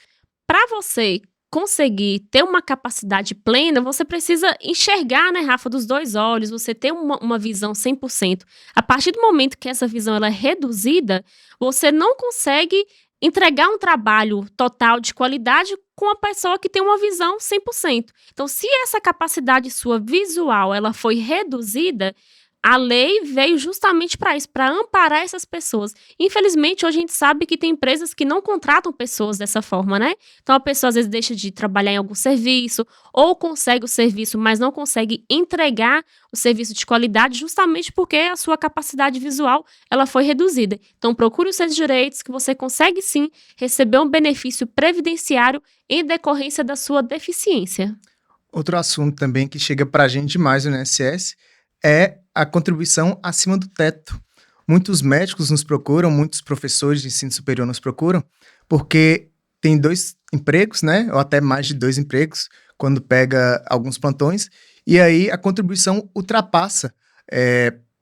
Para você conseguir ter uma capacidade plena, você precisa enxergar, né, Rafa, dos 2 olhos, você ter uma visão 100%. A partir do momento que essa visão ela é reduzida, você não consegue entregar um trabalho total de qualidade com a pessoa que tem uma visão 100%. Então, se essa capacidade sua visual ela foi reduzida, a lei veio justamente para isso, para amparar essas pessoas. Infelizmente, hoje a gente sabe que tem empresas que não contratam pessoas dessa forma, né? Então, a pessoa às vezes deixa de trabalhar em algum serviço, ou consegue o serviço, mas não consegue entregar o serviço de qualidade, justamente porque a sua capacidade visual ela foi reduzida. Então, procure os seus direitos, que você consegue sim receber um benefício previdenciário em decorrência da sua deficiência. Outro assunto também que chega para a gente demais no INSS é a contribuição acima do teto. Muitos médicos nos procuram, muitos professores de ensino superior nos procuram, porque tem 2 empregos, né? Ou até mais de 2 empregos, quando pega alguns plantões, e aí a contribuição ultrapassa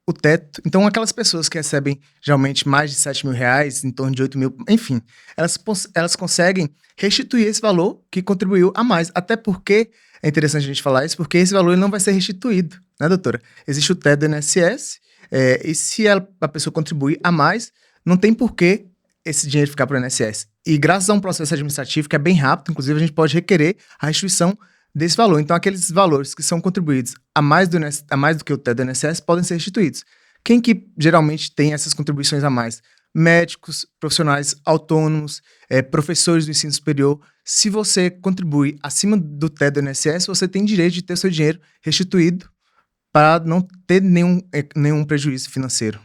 o teto. Então, aquelas pessoas que recebem geralmente mais de R$ 7.000, em torno de 8 mil, enfim, elas conseguem restituir esse valor que contribuiu a mais. Até porque, é interessante a gente falar isso, porque esse valor ele não vai ser restituído, né, doutora? Existe o teto do INSS, e se a pessoa contribuir a mais, não tem por que esse dinheiro ficar para o INSS. E graças a um processo administrativo que é bem rápido, inclusive a gente pode requerer a restituição desse valor. Então, aqueles valores que são contribuídos a mais do que o teto do INSS podem ser restituídos. Quem que geralmente tem essas contribuições a mais? Médicos, profissionais autônomos, professores do ensino superior. Se você contribui acima do teto do INSS, você tem direito de ter seu dinheiro restituído para não ter nenhum prejuízo financeiro.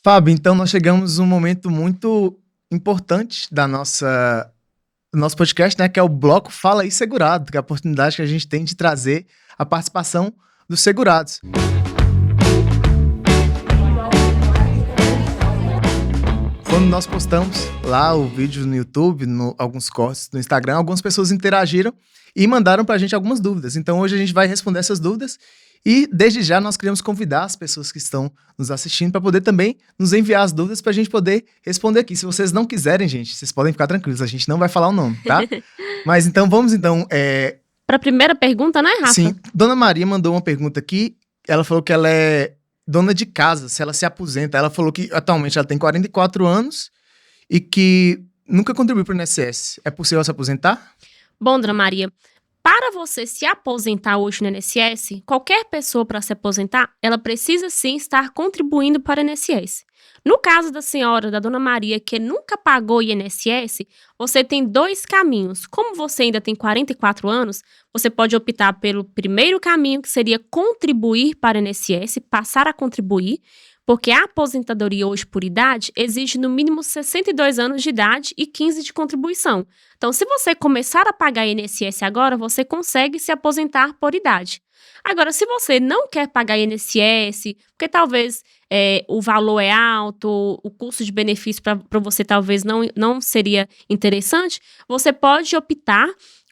Fábio, então nós chegamos a um momento muito importante do nosso podcast, né, que é o bloco Fala Aí Segurado, que é a oportunidade que a gente tem de trazer a participação dos segurados. Quando nós postamos lá o vídeo no YouTube, alguns cortes no Instagram, algumas pessoas interagiram e mandaram pra gente algumas dúvidas. Então hoje a gente vai responder essas dúvidas e desde já nós queremos convidar as pessoas que estão nos assistindo para poder também nos enviar as dúvidas pra gente poder responder aqui. Se vocês não quiserem, gente, vocês podem ficar tranquilos, a gente não vai falar o nome, tá? Mas então vamos Para a primeira pergunta, né, Rafa? Sim, Dona Maria mandou uma pergunta aqui, ela falou que ela é dona de casa, se ela se aposenta. Ela falou que atualmente ela tem 44 anos e que nunca contribuiu para o INSS. É possível se aposentar? Bom, Dona Maria, para você se aposentar hoje no INSS, qualquer pessoa para se aposentar, ela precisa sim estar contribuindo para o INSS. No caso da senhora, da Dona Maria, que nunca pagou INSS, você tem dois caminhos. Como você ainda tem 44 anos, você pode optar pelo primeiro caminho, que seria contribuir para o INSS, passar a contribuir, porque a aposentadoria hoje por idade exige no mínimo 62 anos de idade e 15 de contribuição. Então, se você começar a pagar INSS agora, você consegue se aposentar por idade. Agora, se você não quer pagar INSS, porque talvez o valor é alto, o custo de benefício para você talvez não seria interessante, você pode optar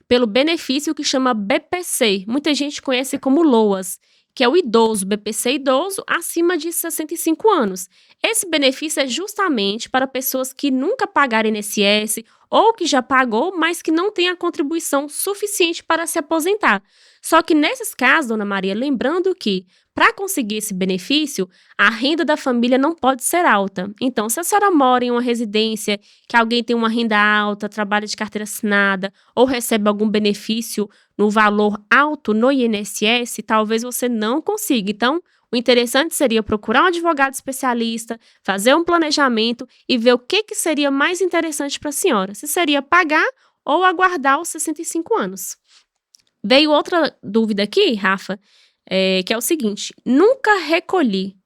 pelo benefício que chama BPC. Muita gente conhece como LOAS, que é o idoso, BPC idoso, acima de 65 anos. Esse benefício é justamente para pessoas que nunca pagaram INSS ou que já pagou, mas que não tem a contribuição suficiente para se aposentar. Só que nesses casos, Dona Maria, lembrando que para conseguir esse benefício, a renda da família não pode ser alta. Então, se a senhora mora em uma residência que alguém tem uma renda alta, trabalha de carteira assinada ou recebe algum benefício no valor alto no INSS, talvez você não consiga. Então, o interessante seria procurar um advogado especialista, fazer um planejamento e ver o que seria mais interessante para a senhora. Se seria pagar ou aguardar os 65 anos. Veio outra dúvida aqui, Rafa, que é o seguinte: nunca recolhi.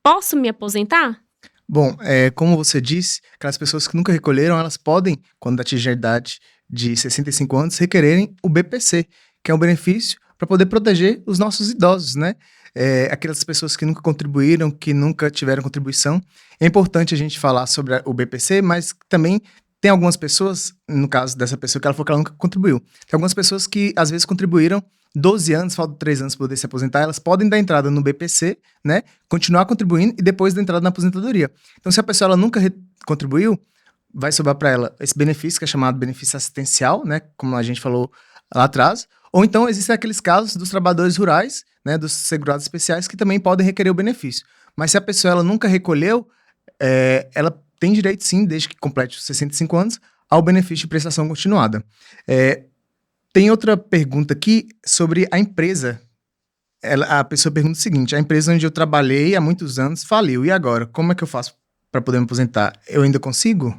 Posso me aposentar? Bom, como você disse, aquelas pessoas que nunca recolheram, elas podem, quando atingir a idade de 65 anos, requererem o BPC, que é um benefício para poder proteger os nossos idosos, né? Aquelas pessoas que nunca contribuíram, que nunca tiveram contribuição. É importante a gente falar sobre o BPC, mas também tem algumas pessoas, no caso dessa pessoa que ela falou que ela nunca contribuiu, tem algumas pessoas que às vezes contribuíram 12 anos, faltam 3 anos para poder se aposentar, elas podem dar entrada no BPC, né, continuar contribuindo e depois dar entrada na aposentadoria. Então, se a pessoa ela nunca contribuiu, vai sobrar para ela esse benefício que é chamado benefício assistencial, né, como a gente falou lá atrás, ou então existem aqueles casos dos trabalhadores rurais, né, dos segurados especiais que também podem requerer o benefício. Mas se a pessoa ela nunca recolheu, ela tem direito sim, desde que complete os 65 anos, ao benefício de prestação continuada. Tem outra pergunta aqui sobre a empresa. A pessoa pergunta o seguinte: a empresa onde eu trabalhei há muitos anos faliu, e agora? Como é que eu faço para poder me aposentar? Eu ainda consigo?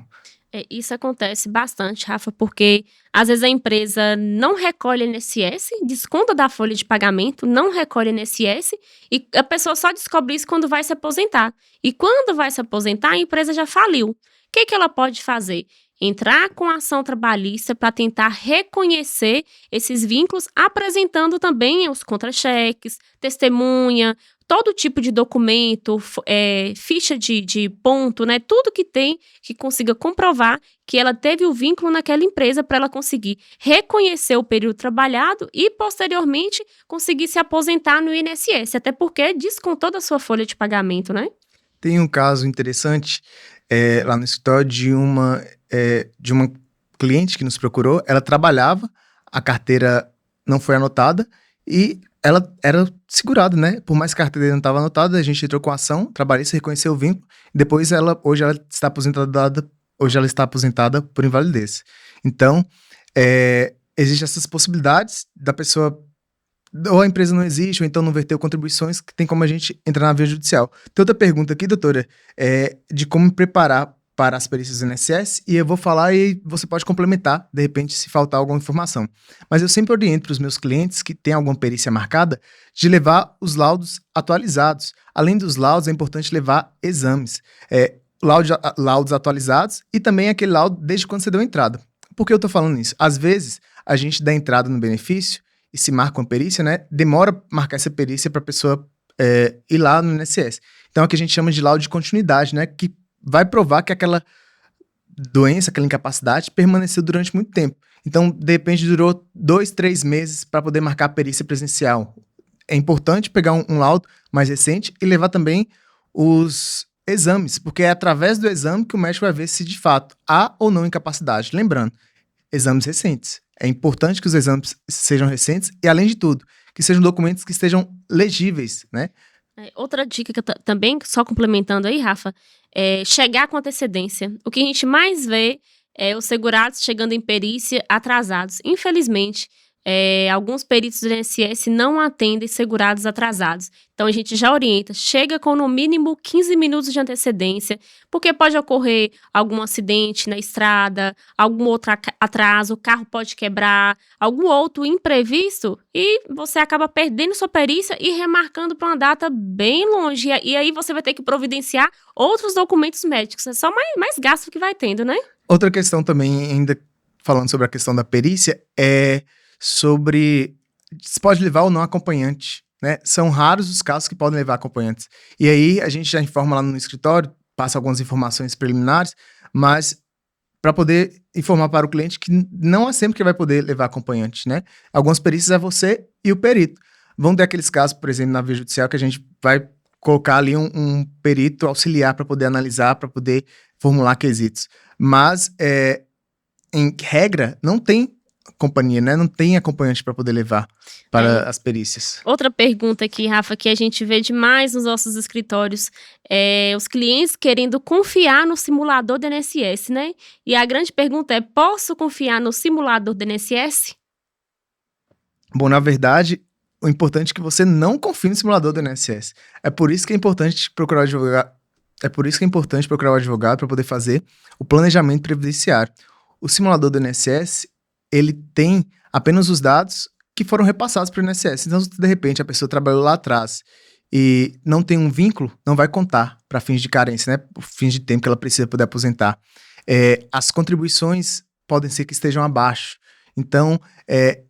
Isso acontece bastante, Rafa, porque às vezes a empresa não recolhe INSS, desconta da folha de pagamento, não recolhe INSS e a pessoa só descobre isso quando vai se aposentar. E quando vai se aposentar, a empresa já faliu. O que ela pode fazer? Entrar com ação trabalhista para tentar reconhecer esses vínculos, apresentando também os contra-cheques, testemunha, todo tipo de documento, ficha de ponto, né? Tudo que tem que consiga comprovar que ela teve o vínculo naquela empresa para ela conseguir reconhecer o período trabalhado e, posteriormente, conseguir se aposentar no INSS, até porque descontou da sua folha de pagamento, né? Tem um caso interessante lá no escritório de uma cliente que nos procurou. Ela trabalhava, a carteira não foi anotada e ela era segurada, né? Por mais que a carteira não estava anotada, a gente entrou com a ação trabalhista, reconheceu o vínculo, e depois hoje ela está aposentada por invalidez. Então, existem essas possibilidades da pessoa, ou a empresa não existe, ou então não verteu contribuições, que tem como a gente entrar na via judicial. Tem outra pergunta aqui, doutora, de como me preparar para as perícias do INSS, e eu vou falar e você pode complementar, de repente, se faltar alguma informação. Mas eu sempre oriento para os meus clientes que têm alguma perícia marcada, de levar os laudos atualizados. Além dos laudos, é importante levar exames. Laudos atualizados e também aquele laudo desde quando você deu a entrada. Por que eu estou falando isso? Às vezes, a gente dá entrada no benefício e se marca uma perícia, né? Demora marcar essa perícia para a pessoa ir lá no INSS. Então, é o que a gente chama de laudo de continuidade, né? Que vai provar que aquela doença, aquela incapacidade permaneceu durante muito tempo. Então, de repente, durou 2, 3 meses para poder marcar a perícia presencial. É importante pegar um laudo mais recente e levar também os exames, porque é através do exame que o médico vai ver se de fato há ou não incapacidade. Lembrando, exames recentes. É importante que os exames sejam recentes e, além de tudo, que sejam documentos que estejam legíveis, né? Outra dica que também, só complementando aí, Rafa, é chegar com antecedência. O que a gente mais vê é os segurados chegando em perícia atrasados. Infelizmente, alguns peritos do INSS não atendem segurados atrasados. Então, a gente já orienta, chega com no mínimo 15 minutos de antecedência, porque pode ocorrer algum acidente na estrada, algum outro atraso, o carro pode quebrar, algum outro imprevisto, e você acaba perdendo sua perícia e remarcando para uma data bem longe. E aí você vai ter que providenciar outros documentos médicos. É só mais gasto que vai tendo, né? Outra questão também, ainda falando sobre a questão da perícia, é sobre se pode levar ou não acompanhante, né? São raros os casos que podem levar acompanhantes. E aí a gente já informa lá no escritório, passa algumas informações preliminares, mas para poder informar para o cliente que não é sempre que vai poder levar acompanhante, né? Algumas perícias é você e o perito. Vão ter aqueles casos, por exemplo, na via judicial, que a gente vai colocar ali um perito auxiliar para poder analisar, para poder formular quesitos. Mas, em regra, não tem companhia, né? Não tem acompanhante para poder levar para as perícias. Outra pergunta aqui, Rafa, que a gente vê demais nos nossos escritórios, os clientes querendo confiar no simulador do INSS, né? E a grande pergunta é, posso confiar no simulador do INSS? Bom, na verdade, o importante é que você não confie no simulador do INSS. É por isso que é importante procurar o advogado. É por isso que é importante procurar o advogado para poder fazer o planejamento previdenciário. O simulador do INSS, ele tem apenas os dados que foram repassados para o INSS. Então, se de repente a pessoa trabalhou lá atrás e não tem um vínculo, não vai contar para fins de carência, né? Por fins de tempo que ela precisa poder aposentar. As contribuições podem ser que estejam abaixo. Então,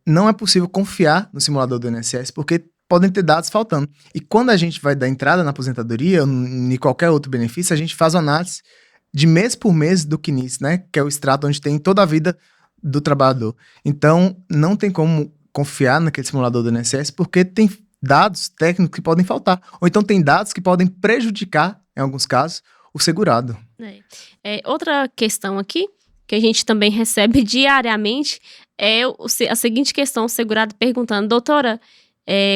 não é possível confiar no simulador do INSS, porque podem ter dados faltando. E quando a gente vai dar entrada na aposentadoria ou em qualquer outro benefício, a gente faz uma análise de mês por mês do CNIS, né? Que é o extrato onde tem toda a vida do trabalhador. Então, não tem como confiar naquele simulador do INSS, porque tem dados técnicos que podem faltar. Ou então tem dados que podem prejudicar, em alguns casos, o segurado. Outra questão aqui, que a gente também recebe diariamente, é a seguinte questão, o segurado perguntando, doutora,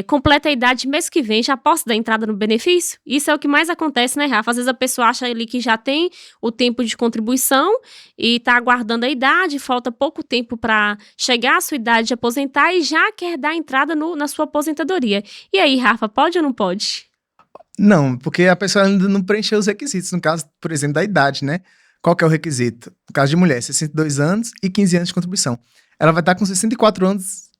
completa a idade mês que vem, já posso dar entrada no benefício? Isso é o que mais acontece, né, Rafa? Às vezes a pessoa acha ali que já tem o tempo de contribuição e está aguardando a idade, falta pouco tempo para chegar à sua idade de aposentar e já quer dar entrada na sua aposentadoria. E aí, Rafa, pode ou não pode? Não, porque a pessoa ainda não preencheu os requisitos, no caso, por exemplo, da idade, né? Qual que é o requisito? No caso de mulher, 62 anos e 15 anos de contribuição. Ela vai estar com 64 anos,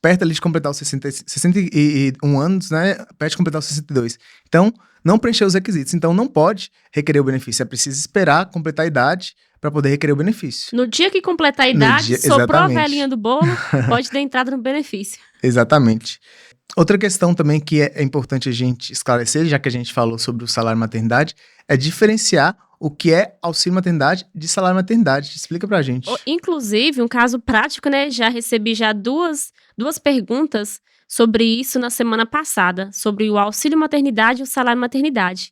perto ali de completar os 61 anos, né? Perto de completar os 62. Então, não preencheu os requisitos. Então, não pode requerer o benefício. É preciso esperar completar a idade para poder requerer o benefício. No dia que completar a idade, soprou a velhinha do bolo, pode dar entrada no benefício. Exatamente. Outra questão também que é importante a gente esclarecer, já que a gente falou sobre o salário maternidade, é diferenciar o que é auxílio maternidade de salário maternidade. Explica pra gente. Inclusive, um caso prático, né? Já recebi duas perguntas sobre isso na semana passada, sobre o auxílio maternidade e o salário maternidade.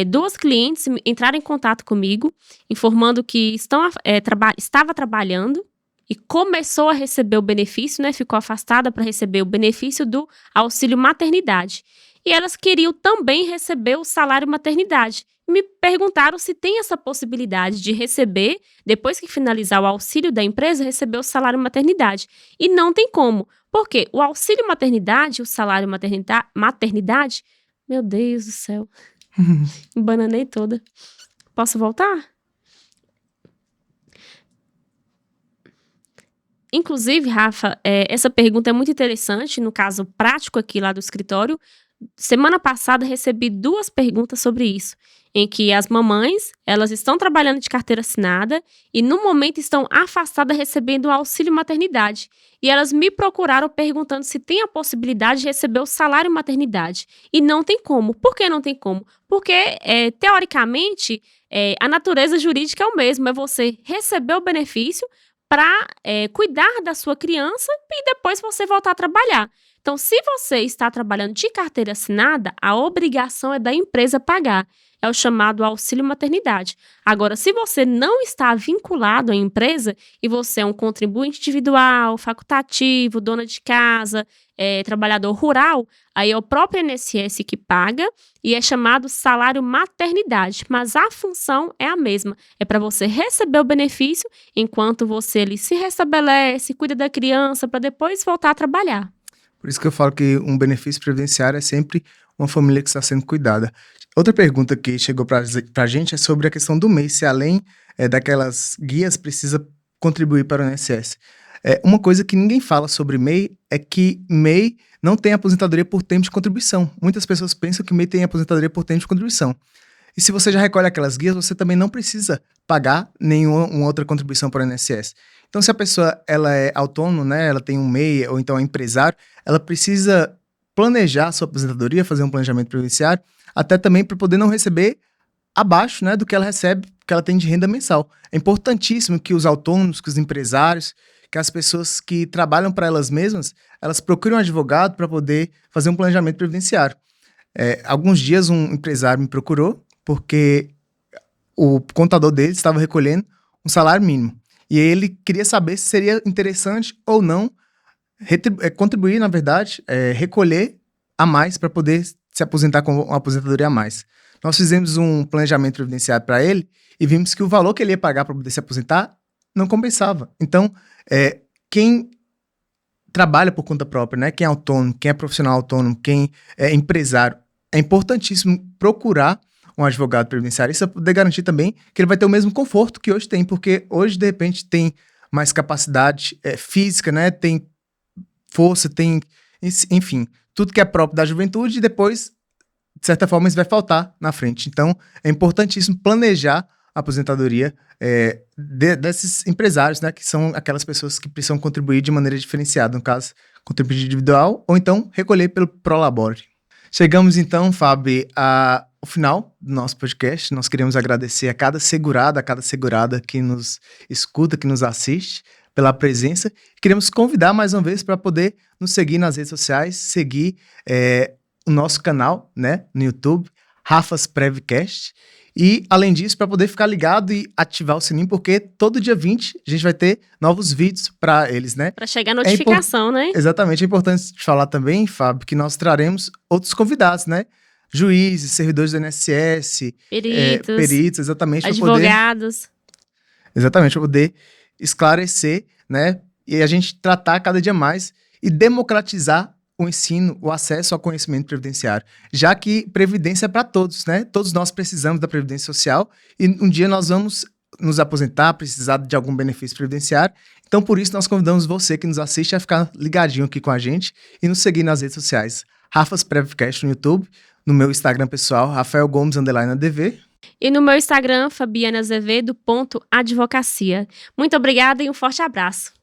Duas clientes entraram em contato comigo, informando que estava trabalhando e começou a receber o benefício, né? Ficou afastada para receber o benefício do auxílio maternidade. e elas queriam também receber o salário maternidade. Me perguntaram se tem essa possibilidade de receber, depois que finalizar o auxílio da empresa, receber o salário maternidade. E não tem como, porque o auxílio maternidade, o salário maternidade, meu Deus do céu, embananei toda. Posso voltar? Inclusive, Rafa, essa pergunta é muito interessante, no caso prático aqui lá do escritório. Semana passada recebi 2 perguntas sobre isso, em que as mamães, elas estão trabalhando de carteira assinada e no momento estão afastadas recebendo o auxílio maternidade. E elas me procuraram perguntando se tem a possibilidade de receber o salário maternidade. E não tem como. Por que não tem como? Porque, teoricamente, a natureza jurídica é o mesmo, é você receber o benefício para cuidar da sua criança e depois você voltar a trabalhar. Então, se você está trabalhando de carteira assinada, a obrigação é da empresa pagar. É o chamado auxílio maternidade. Agora, se você não está vinculado à empresa e você é um contribuinte individual, facultativo, dona de casa, trabalhador rural, aí é o próprio INSS que paga e é chamado salário maternidade. Mas a função é a mesma. É para você receber o benefício enquanto você ali se restabelece, cuida da criança para depois voltar a trabalhar. Por isso que eu falo que um benefício previdenciário é sempre uma família que está sendo cuidada. Outra pergunta que chegou para a gente é sobre a questão do MEI, se além daquelas guias precisa contribuir para o INSS. Uma coisa que ninguém fala sobre MEI é que MEI não tem aposentadoria por tempo de contribuição. Muitas pessoas pensam que MEI tem aposentadoria por tempo de contribuição. E se você já recolhe aquelas guias, você também não precisa pagar nenhuma outra contribuição para o INSS. Então, se a pessoa ela é autônoma, né, ela tem um MEI ou então é empresário, ela precisa planejar a sua aposentadoria, fazer um planejamento previdenciário, até também para poder não receber abaixo, né, do que ela recebe, que ela tem de renda mensal. É importantíssimo que os autônomos, que os empresários, que as pessoas que trabalham para elas mesmas, elas procurem um advogado para poder fazer um planejamento previdenciário. Alguns dias um empresário me procurou porque o contador dele estava recolhendo um salário mínimo. E ele queria saber se seria interessante ou não contribuir, na verdade, recolher a mais para poder se aposentar com uma aposentadoria a mais. Nós fizemos um planejamento previdenciário para ele e vimos que o valor que ele ia pagar para poder se aposentar não compensava. Então, quem trabalha por conta própria, né, quem é autônomo, quem é profissional autônomo, quem é empresário, é importantíssimo procurar um advogado previdenciário, isso é poder garantir também que ele vai ter o mesmo conforto que hoje tem, porque hoje, de repente, tem mais capacidade física, né? Tem força, tem, enfim, tudo que é próprio da juventude e depois, de certa forma, isso vai faltar na frente. Então, é importantíssimo planejar a aposentadoria desses empresários, né? Que são aquelas pessoas que precisam contribuir de maneira diferenciada, no caso, contribuir individual ou então recolher pelo Prolabore. Chegamos então, Fábio, ao final do nosso podcast. Nós queremos agradecer a cada segurada que nos escuta, que nos assiste, pela presença. Queremos convidar mais uma vez para poder nos seguir nas redes sociais, seguir o nosso canal, né, no YouTube, Rafas Prevcast. E, além disso, para poder ficar ligado e ativar o sininho, porque todo dia 20 a gente vai ter novos vídeos para eles, né? Para chegar a notificação, né? Exatamente. É importante falar também, Fábio, que nós traremos outros convidados, né? Juízes, servidores do INSS, peritos, exatamente. Advogados. Exatamente, para poder esclarecer, né? E a gente tratar cada dia mais e democratizar o ensino, o acesso ao conhecimento previdenciário, já que previdência é para todos, né? Todos nós precisamos da previdência social e um dia nós vamos nos aposentar, precisar de algum benefício previdenciário. Então, por isso, nós convidamos você que nos assiste a ficar ligadinho aqui com a gente e nos seguir nas redes sociais. Rafas Prevcast no YouTube, no meu Instagram pessoal, Rafael Gomes _ADV. E no meu Instagram, fabianazevedo.advocacia. Muito obrigada e um forte abraço.